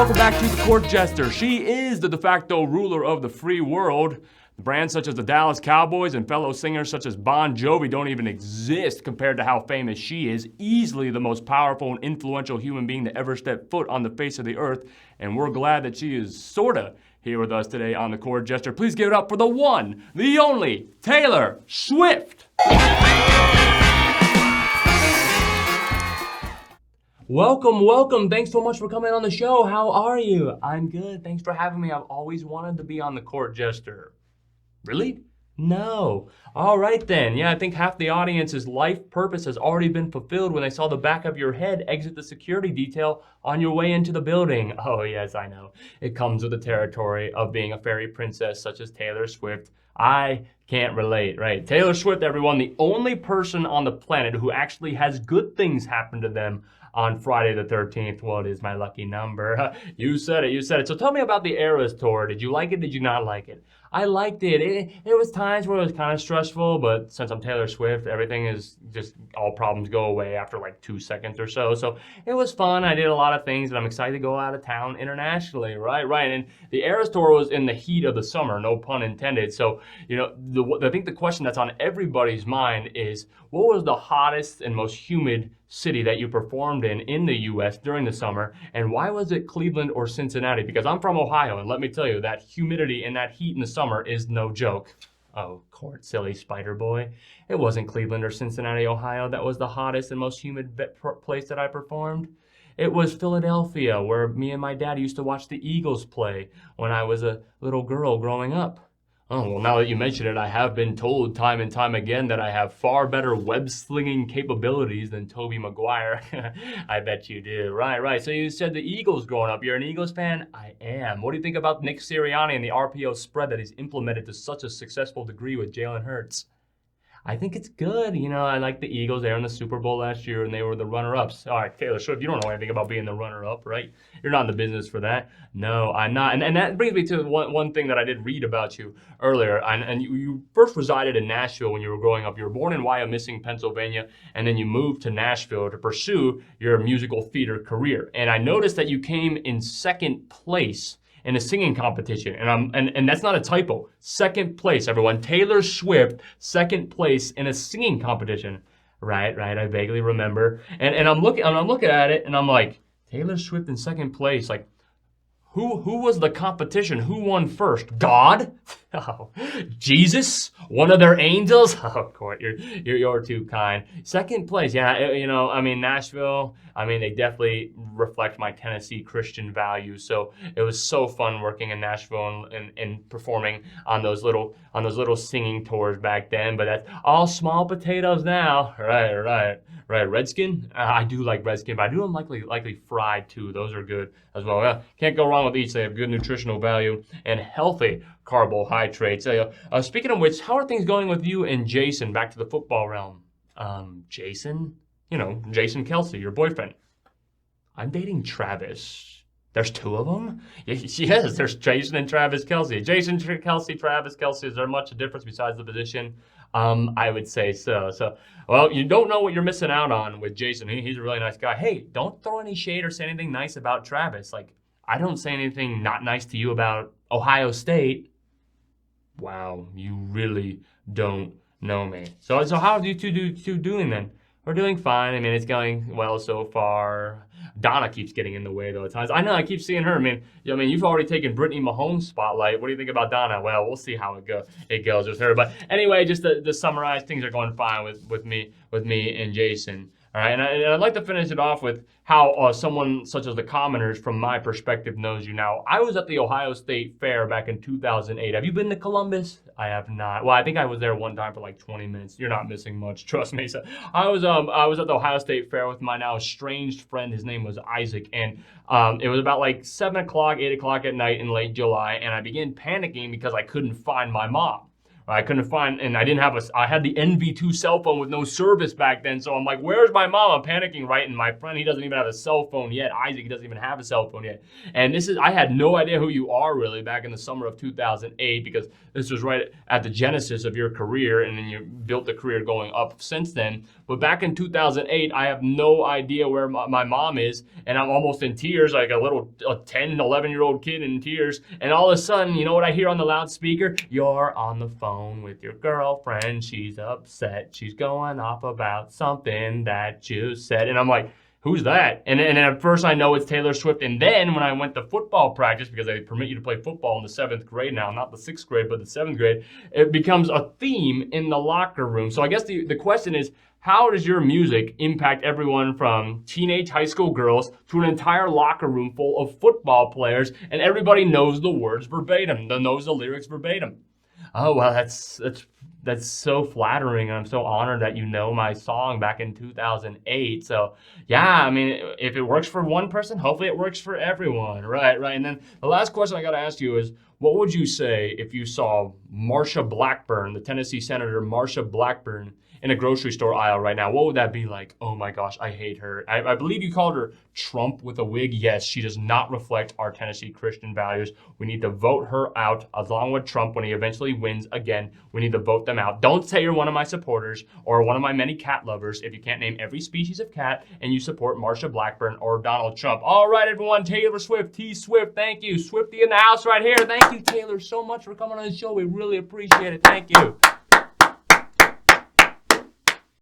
welcome back to the Court Jester. She is the de facto ruler of the free world. Brands such as the Dallas Cowboys and fellow singers such as Bon Jovi don't even exist compared to how famous she is. Easily the most powerful and influential human being to ever step foot on the face of the earth. And we're glad that she is sorta here with us today on the Court Jester. Please give it up for the one, the only, Taylor Swift. Welcome. Thanks so much for coming on the show. How are you? I'm good. Thanks for having me. I've always wanted to be on the Court Jester. Really? No. All right then. Yeah, I think half the audience's life purpose has already been fulfilled when they saw the back of your head exit the security detail on your way into the building. Oh yes, I know. It comes with the territory of being a fairy princess such as Taylor Swift. I can't relate, right? Taylor Swift, everyone, the only person on the planet who actually has good things happen to them on Friday the 13th. What is my lucky number? You said it. So tell me about the Eras tour. Did you like it? Did you not like it? I liked it. There was times where it was kind of stressful, but since I'm Taylor Swift, everything is just, all problems go away after like 2 seconds or so. So it was fun. I did a lot of things, and I'm excited to go out of town internationally, right? And the Eras tour was in the heat of the summer, no pun intended. So, you know, I think the question that's on everybody's mind is, what was the hottest and most humid city that you performed in the U.S. during the summer, and why was it Cleveland or Cincinnati? Because I'm from Ohio, and let me tell you, that humidity and that heat in the summer is no joke. Oh, Court, silly spider boy. It wasn't Cleveland or Cincinnati, Ohio. That was the hottest and most humid place that I performed. It was Philadelphia, where me and my dad used to watch the Eagles play when I was a little girl growing up. Oh, well, now that you mention it, I have been told time and time again that I have far better web-slinging capabilities than Tobey Maguire. I bet you do. Right. So you said the Eagles growing up. You're an Eagles fan? I am. What do you think about Nick Sirianni and the RPO spread that he's implemented to such a successful degree with Jalen Hurts? I think it's good. You know, I like the Eagles. They were in the Super Bowl last year, and they were the runner-ups. All right, Taylor Swift, you don't know anything about being the runner-up, right? You're not in the business for that. No, I'm not. And that brings me to one thing that I did read about you earlier. And you first resided in Nashville when you were growing up. You were born in Wyomissing, Pennsylvania, and then you moved to Nashville to pursue your musical theater career. And I noticed that you came in second place in a singing competition, and that's not a typo. Second place, everyone. Taylor Swift, second place in a singing competition. Right. I vaguely remember. And I'm looking at it, and I'm like, Taylor Swift in second place. Like, who was the competition? Who won first? God? Oh, Jesus? One of their angels? Oh, Court, you're too kind. Second place, yeah. You know, I mean, Nashville. I mean, they definitely reflect my Tennessee Christian values. So it was so fun working in Nashville and performing on those little singing tours back then. But that's all small potatoes now. Right. Redskin? I do like Redskin, but I do them likely fried too. Those are good as well. Yeah, can't go wrong with each. They have good nutritional value and healthy carbohydrates. Speaking of which, how are things going with you and Jason? Back to the football realm. Jason? You know, Jason Kelsey, your boyfriend. I'm dating Travis. There's two of them? Yes, there's Jason and Travis Kelsey. Jason Kelsey, Travis Kelsey. Is there much difference besides the position? I would say so. Well, you don't know what you're missing out on with Jason. He's a really nice guy. Hey, don't throw any shade or say anything nice about Travis. Like, I don't say anything not nice to you about Ohio State. Wow, you really don't know me. So how are you two doing then? We're doing fine. I mean, it's going well so far. Donna keeps getting in the way, though, at times. I know, I keep seeing her. I mean, you've already taken Brittany Mahomes' spotlight. What do you think about Donna? Well, we'll see how it goes with her. But anyway, just to summarize, things are going fine with me and Jason. All right, and I'd like to finish it off with how someone such as the commoners, from my perspective, knows you now. I was at the Ohio State Fair back in 2008. Have you been to Columbus? I have not. Well, I think I was there one time for like 20 minutes. You're not missing much, trust me. So I was at the Ohio State Fair with my now estranged friend. His name was Isaac, and it was about like 7 o'clock, 8 o'clock at night in late July, and I began panicking because I couldn't find my mom. I couldn't find, and I didn't have I had the NV2 cell phone with no service back then. So I'm like, where's my mom? I'm panicking, right? And my friend, he doesn't even have a cell phone yet. Isaac, he doesn't even have a cell phone yet. And I had no idea who you are really back in the summer of 2008, because this was right at the genesis of your career, and then you built the career going up since then. But back in 2008, I have no idea where my mom is, and I'm almost in tears, like a 10, 11-year-old kid in tears. And all of a sudden, you know what I hear on the loudspeaker? You're on the phone with your girlfriend. She's upset. She's going off about something that you said. And I'm like, who's that? And at first I know it's Taylor Swift. And then when I went to football practice, because they permit you to play football in the 7th grade now, not the 6th grade, but the 7th grade, it becomes a theme in the locker room. So I guess the question is, how does your music impact everyone from teenage high school girls to an entire locker room full of football players, and everybody knows the words verbatim, knows the lyrics verbatim? Oh, well, that's so flattering, and I'm so honored that you know my song back in 2008. So, yeah, I mean, if it works for one person, hopefully it works for everyone, right? And then the last question I got to ask you is, what would you say if you saw Marsha Blackburn, the Tennessee Senator Marsha Blackburn, in a grocery store aisle right now? What would that be like? Oh my gosh, I hate her. I believe you called her Trump with a wig. Yes, she does not reflect our Tennessee Christian values. We need to vote her out along with Trump when he eventually wins again. We need to vote them out. Don't say you're one of my supporters or one of my many cat lovers if you can't name every species of cat and you support Marsha Blackburn or Donald Trump. All right, everyone, Taylor Swift, T Swift, thank you. Swifty in the house right here. Thank you, Taylor, so much for coming on the show. We really appreciate it. Thank you.